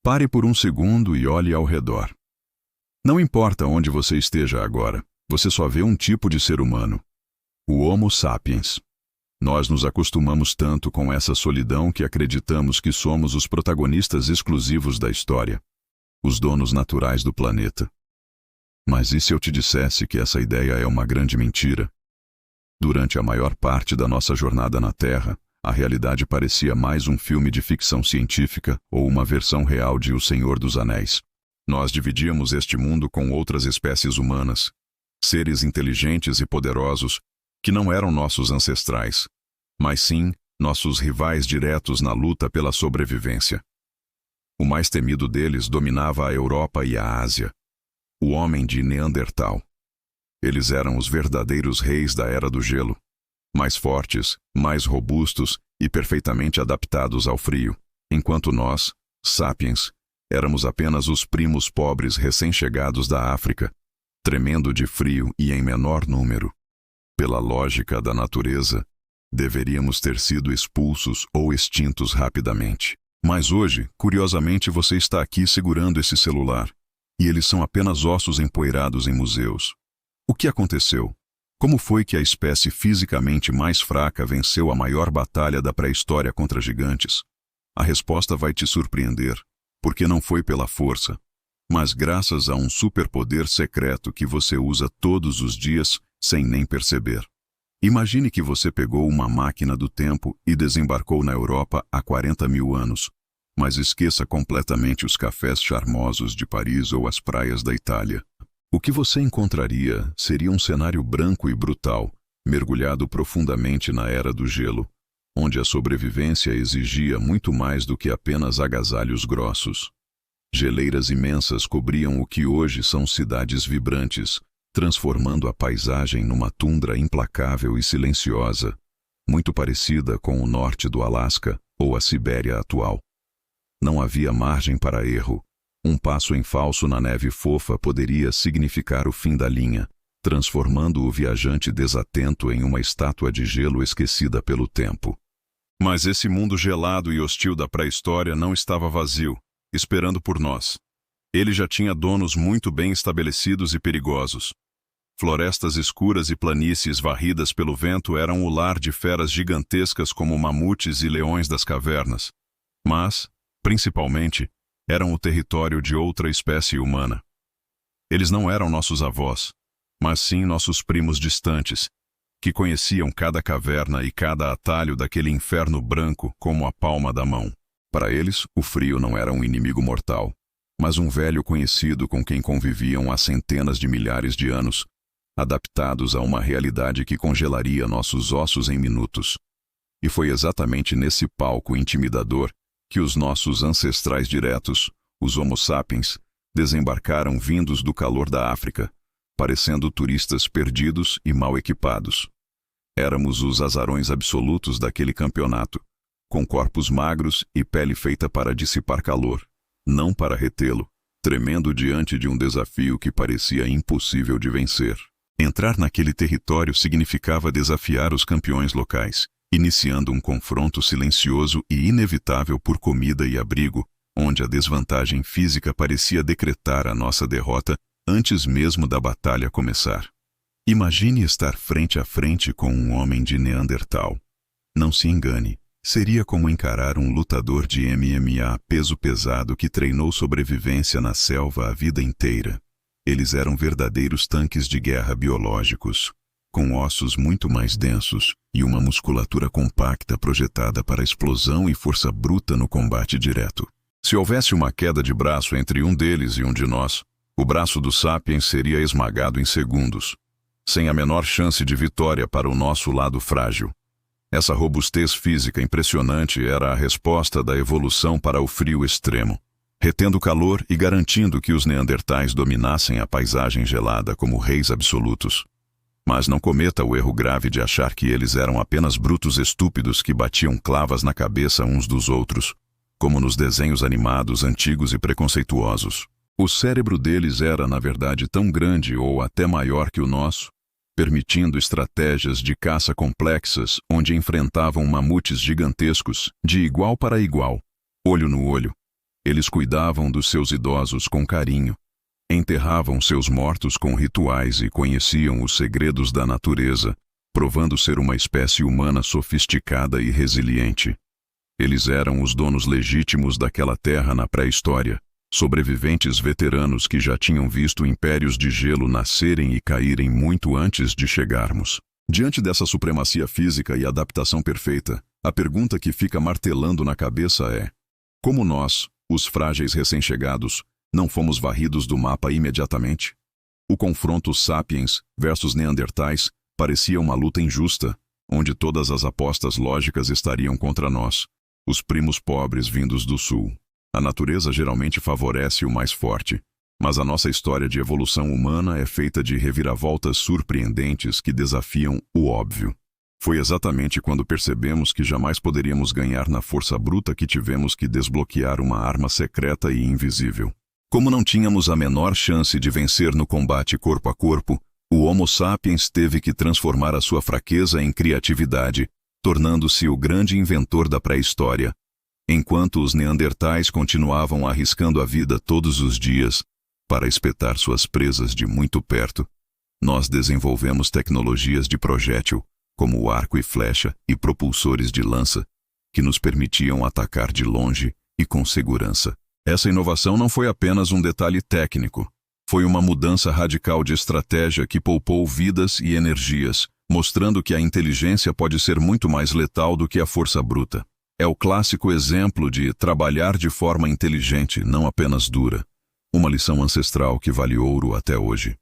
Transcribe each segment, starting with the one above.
Pare por um segundo e olhe ao redor. Não importa onde você esteja agora, você só vê um tipo de ser humano: o Homo sapiens. Nós nos acostumamos tanto com essa solidão que acreditamos que somos os protagonistas exclusivos da história, os donos naturais do planeta. Mas e se eu te dissesse que essa ideia é uma grande mentira? Durante a maior parte da nossa jornada na Terra, a realidade parecia mais um filme de ficção científica ou uma versão real de O Senhor dos Anéis. Nós dividíamos este mundo com outras espécies humanas, seres inteligentes e poderosos que não eram nossos ancestrais, mas sim nossos rivais diretos na luta pela sobrevivência. O mais temido deles dominava a Europa e a Ásia: o homem de Neandertal. Eles eram os verdadeiros reis da Era do Gelo, mais fortes, mais robustos e perfeitamente adaptados ao frio, enquanto nós, sapiens, éramos apenas os primos pobres recém-chegados da África, tremendo de frio e em menor número. Pela lógica da natureza, deveríamos ter sido expulsos ou extintos rapidamente. Mas hoje, curiosamente, você está aqui segurando esse celular, e eles são apenas ossos empoeirados em museus. O que aconteceu? Como foi que a espécie fisicamente mais fraca venceu a maior batalha da pré-história contra gigantes? A resposta vai te surpreender, porque não foi pela força, mas graças a um superpoder secreto que você usa todos os dias sem nem perceber. Imagine que você pegou uma máquina do tempo e desembarcou na Europa há 40 mil anos, mas esqueça completamente os cafés charmosos de Paris ou as praias da Itália. O que você encontraria seria um cenário branco e brutal, mergulhado profundamente na Era do Gelo, onde a sobrevivência exigia muito mais do que apenas agasalhos grossos. Geleiras imensas cobriam o que hoje são cidades vibrantes, transformando a paisagem numa tundra implacável e silenciosa, muito parecida com o norte do Alasca ou a Sibéria atual. Não havia margem para erro. Um passo em falso na neve fofa poderia significar o fim da linha, transformando o viajante desatento em uma estátua de gelo esquecida pelo tempo. Mas esse mundo gelado e hostil da pré-história não estava vazio, esperando por nós. Ele já tinha donos muito bem estabelecidos e perigosos. Florestas escuras e planícies varridas pelo vento eram o lar de feras gigantescas como mamutes e leões das cavernas. Mas, principalmente, eram o território de outra espécie humana. Eles não eram nossos avós, mas sim nossos primos distantes, que conheciam cada caverna e cada atalho daquele inferno branco como a palma da mão. Para eles, o frio não era um inimigo mortal, mas um velho conhecido com quem conviviam há centenas de milhares de anos, adaptados a uma realidade que congelaria nossos ossos em minutos. E foi exatamente nesse palco intimidador que os nossos ancestrais diretos, os Homo sapiens, desembarcaram vindos do calor da África, parecendo turistas perdidos e mal equipados. Éramos os azarões absolutos daquele campeonato, com corpos magros e pele feita para dissipar calor, não para retê-lo, tremendo diante de um desafio que parecia impossível de vencer. Entrar naquele território significava desafiar os campeões locais, iniciando um confronto silencioso e inevitável por comida e abrigo, onde a desvantagem física parecia decretar a nossa derrota antes mesmo da batalha começar. Imagine estar frente a frente com um homem de Neandertal. Não se engane. Seria como encarar um lutador de MMA peso pesado que treinou sobrevivência na selva a vida inteira. Eles eram verdadeiros tanques de guerra biológicos, com ossos muito mais densos e uma musculatura compacta projetada para explosão e força bruta no combate direto. Se houvesse uma queda de braço entre um deles e um de nós, o braço do Sapiens seria esmagado em segundos, sem a menor chance de vitória para o nosso lado frágil. Essa robustez física impressionante era a resposta da evolução para o frio extremo, retendo calor e garantindo que os neandertais dominassem a paisagem gelada como reis absolutos. Mas não cometa o erro grave de achar que eles eram apenas brutos estúpidos que batiam clavas na cabeça uns dos outros, como nos desenhos animados antigos e preconceituosos. O cérebro deles era, na verdade, tão grande ou até maior que o nosso, permitindo estratégias de caça complexas onde enfrentavam mamutes gigantescos de igual para igual, olho no olho. Eles cuidavam dos seus idosos com carinho, enterravam seus mortos com rituais e conheciam os segredos da natureza, provando ser uma espécie humana sofisticada e resiliente. Eles eram os donos legítimos daquela terra na pré-história, sobreviventes veteranos que já tinham visto impérios de gelo nascerem e caírem muito antes de chegarmos. Diante dessa supremacia física e adaptação perfeita, a pergunta que fica martelando na cabeça é: como nós, os frágeis recém-chegados, não fomos varridos do mapa imediatamente? O confronto Sapiens versus Neandertais parecia uma luta injusta, onde todas as apostas lógicas estariam contra nós, os primos pobres vindos do sul. A natureza geralmente favorece o mais forte, mas a nossa história de evolução humana é feita de reviravoltas surpreendentes que desafiam o óbvio. Foi exatamente quando percebemos que jamais poderíamos ganhar na força bruta que tivemos que desbloquear uma arma secreta e invisível. Como não tínhamos a menor chance de vencer no combate corpo a corpo, o Homo sapiens teve que transformar a sua fraqueza em criatividade, tornando-se o grande inventor da pré-história. Enquanto os neandertais continuavam arriscando a vida todos os dias para espetar suas presas de muito perto, nós desenvolvemos tecnologias de projétil, como o arco e flecha e propulsores de lança, que nos permitiam atacar de longe e com segurança. Essa inovação não foi apenas um detalhe técnico. Foi uma mudança radical de estratégia que poupou vidas e energias, mostrando que a inteligência pode ser muito mais letal do que a força bruta. É o clássico exemplo de trabalhar de forma inteligente, não apenas dura. Uma lição ancestral que vale ouro até hoje.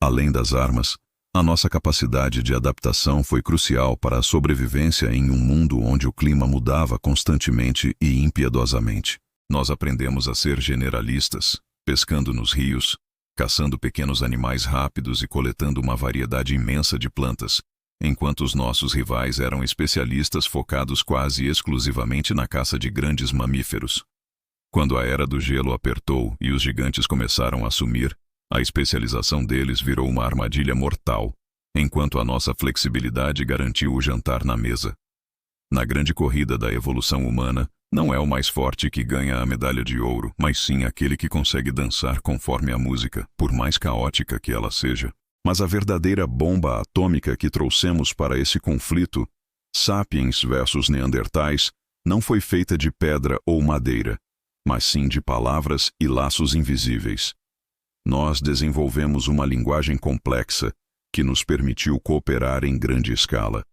Além das armas, a nossa capacidade de adaptação foi crucial para a sobrevivência em um mundo onde o clima mudava constantemente e impiedosamente. Nós aprendemos a ser generalistas, pescando nos rios, caçando pequenos animais rápidos e coletando uma variedade imensa de plantas, enquanto os nossos rivais eram especialistas focados quase exclusivamente na caça de grandes mamíferos. Quando a era do gelo apertou e os gigantes começaram a sumir, a especialização deles virou uma armadilha mortal, enquanto a nossa flexibilidade garantiu o jantar na mesa. Na grande corrida da evolução humana, não é o mais forte que ganha a medalha de ouro, mas sim aquele que consegue dançar conforme a música, por mais caótica que ela seja. Mas a verdadeira bomba atômica que trouxemos para esse conflito, Sapiens versus Neandertais, não foi feita de pedra ou madeira, mas sim de palavras e laços invisíveis. Nós desenvolvemos uma linguagem complexa que nos permitiu cooperar em grande escala,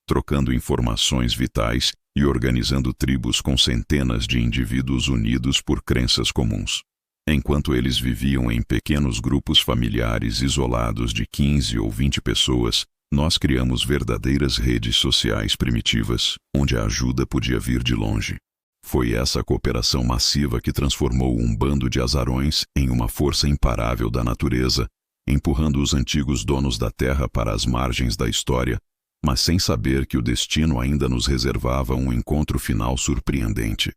trocando informações vitais e organizando tribos com centenas de indivíduos unidos por crenças comuns. Enquanto eles viviam em pequenos grupos familiares isolados de 15 ou 20 pessoas, nós criamos verdadeiras redes sociais primitivas, onde a ajuda podia vir de longe. Foi essa cooperação massiva que transformou um bando de azarões em uma força imparável da natureza, empurrando os antigos donos da terra para as margens da história, mas sem saber que o destino ainda nos reservava um encontro final surpreendente.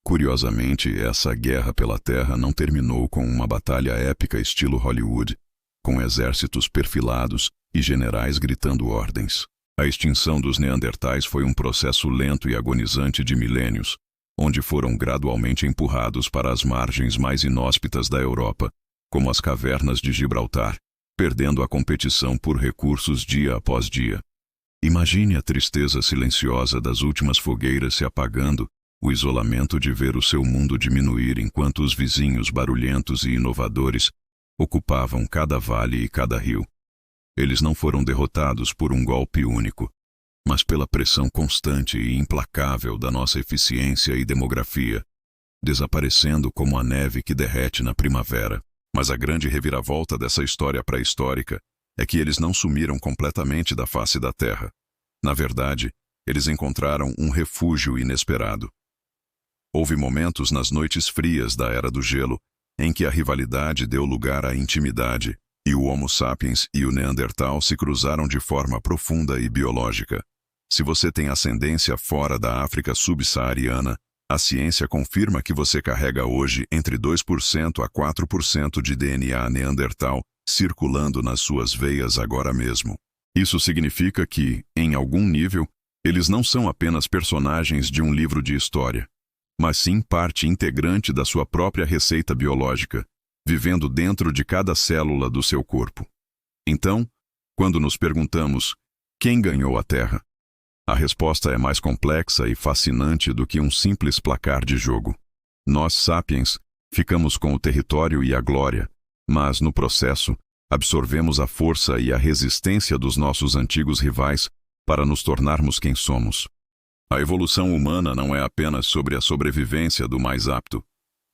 Curiosamente, essa guerra pela terra não terminou com uma batalha épica estilo Hollywood, com exércitos perfilados e generais gritando ordens. A extinção dos neandertais foi um processo lento e agonizante de milênios, onde foram gradualmente empurrados para as margens mais inóspitas da Europa, como as cavernas de Gibraltar, perdendo a competição por recursos dia após dia. Imagine a tristeza silenciosa das últimas fogueiras se apagando, o isolamento de ver o seu mundo diminuir enquanto os vizinhos barulhentos e inovadores ocupavam cada vale e cada rio. Eles não foram derrotados por um golpe único, mas pela pressão constante e implacável da nossa eficiência e demografia, desaparecendo como a neve que derrete na primavera. Mas a grande reviravolta dessa história pré-histórica é que eles não sumiram completamente da face da Terra. Na verdade, eles encontraram um refúgio inesperado. Houve momentos nas noites frias da Era do Gelo em que a rivalidade deu lugar à intimidade, e o Homo sapiens e o Neandertal se cruzaram de forma profunda e biológica. Se você tem ascendência fora da África subsaariana, a ciência confirma que você carrega hoje entre 2% a 4% de DNA neandertal circulando nas suas veias agora mesmo. Isso significa que, em algum nível, eles não são apenas personagens de um livro de história. mas sim parte integrante da sua própria receita biológica, vivendo dentro de cada célula do seu corpo. Então, quando nos perguntamos quem ganhou a Terra, a resposta é mais complexa e fascinante do que um simples placar de jogo. Nós, sapiens, ficamos com o território e a glória, mas, no processo, absorvemos a força e a resistência dos nossos antigos rivais para nos tornarmos quem somos. A evolução humana não é apenas sobre a sobrevivência do mais apto,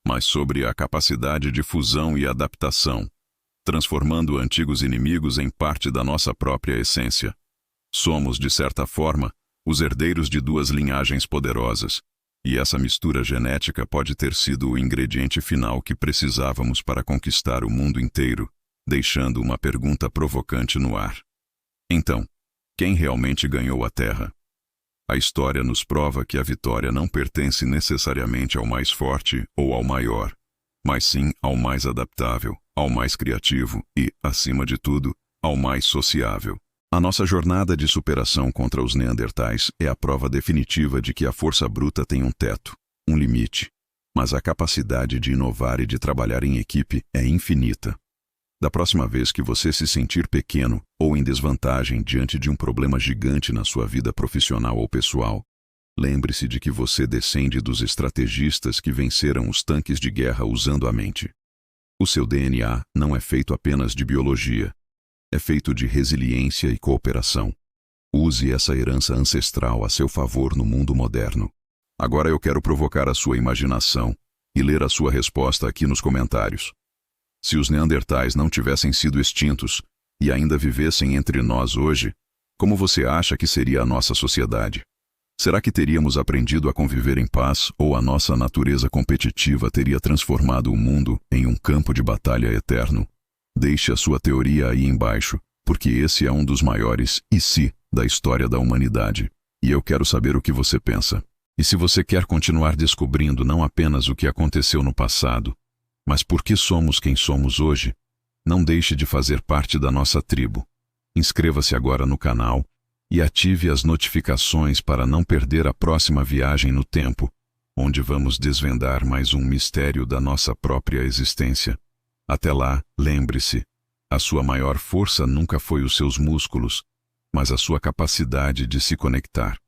mas sobre a capacidade de fusão e adaptação, transformando antigos inimigos em parte da nossa própria essência. Somos, de certa forma, os herdeiros de duas linhagens poderosas, e essa mistura genética pode ter sido o ingrediente final que precisávamos para conquistar o mundo inteiro, deixando uma pergunta provocante no ar. Então, quem realmente ganhou a Terra? A história nos prova que a vitória não pertence necessariamente ao mais forte ou ao maior, mas sim ao mais adaptável, ao mais criativo e, acima de tudo, ao mais sociável. A nossa jornada de superação contra os Neandertais é a prova definitiva de que a força bruta tem um teto, um limite, mas a capacidade de inovar e de trabalhar em equipe é infinita. Da próxima vez que você se sentir pequeno ou em desvantagem diante de um problema gigante na sua vida profissional ou pessoal, lembre-se de que você descende dos estrategistas que venceram os tanques de guerra usando a mente. O seu DNA não é feito apenas de biologia. É feito de resiliência e cooperação. Use essa herança ancestral a seu favor no mundo moderno. Agora eu quero provocar a sua imaginação e ler a sua resposta aqui nos comentários. Se os Neandertais não tivessem sido extintos e ainda vivessem entre nós hoje, como você acha que seria a nossa sociedade? Será que teríamos aprendido a conviver em paz ou a nossa natureza competitiva teria transformado o mundo em um campo de batalha eterno? Deixe a sua teoria aí embaixo, porque esse é um dos maiores "e se" da história da humanidade. E eu quero saber o que você pensa. E se você quer continuar descobrindo não apenas o que aconteceu no passado, mas por que somos quem somos hoje, não deixe de fazer parte da nossa tribo. Inscreva-se agora no canal e ative as notificações para não perder a próxima viagem no tempo, onde vamos desvendar mais um mistério da nossa própria existência. Até lá, lembre-se, a sua maior força nunca foi os seus músculos, mas a sua capacidade de se conectar.